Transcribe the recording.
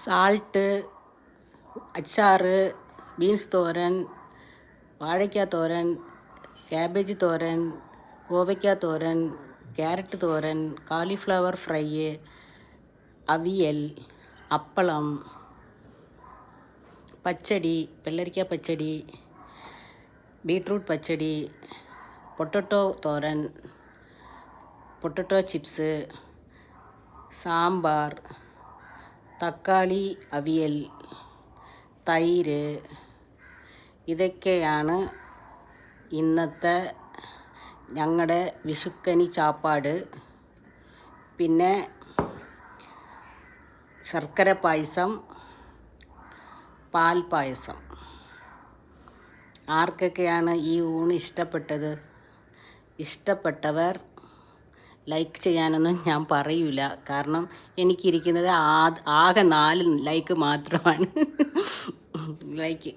Salt, അച്ചാർ, beans തോരൻ, വാഴയ്ക്ക തോരൻ, cabbage തോരൻ, കോവയ്ക്ക തോരൻ, carrot തോരൻ, കാലിഫ്ലവർ fry, avial, അപ്പളം, പച്ചടി, വെള്ളരിക്ക പച്ചടി, ബീട്രൂട്ട് പച്ചടി, പൊട്ടറ്റോ തോരൻ, പൊട്ടറ്റോ ചിപ്സ്, സാമ്പാർ, തക്കാളി അവിയൽ, തൈര്, ഇതൊക്കെയാണ് ഇന്നത്തെ ഞങ്ങളുടെ വിഷുക്കനി ചാപ്പാട്. പിന്നെ ശർക്കര പായസം, പാൽ പായസം. ആർക്കൊക്കെയാണ് ഈ ഊണ് ഇഷ്ടപ്പെട്ടത്? ഇഷ്ടപ്പെട്ടവർ ലൈക്ക് ചെയ്യാനൊന്നും ഞാൻ പറയൂല, കാരണം എനിക്കിരിക്കുന്നത് ആകെ 4 ലൈക്ക് മാത്രമാണ്. ലൈക്ക്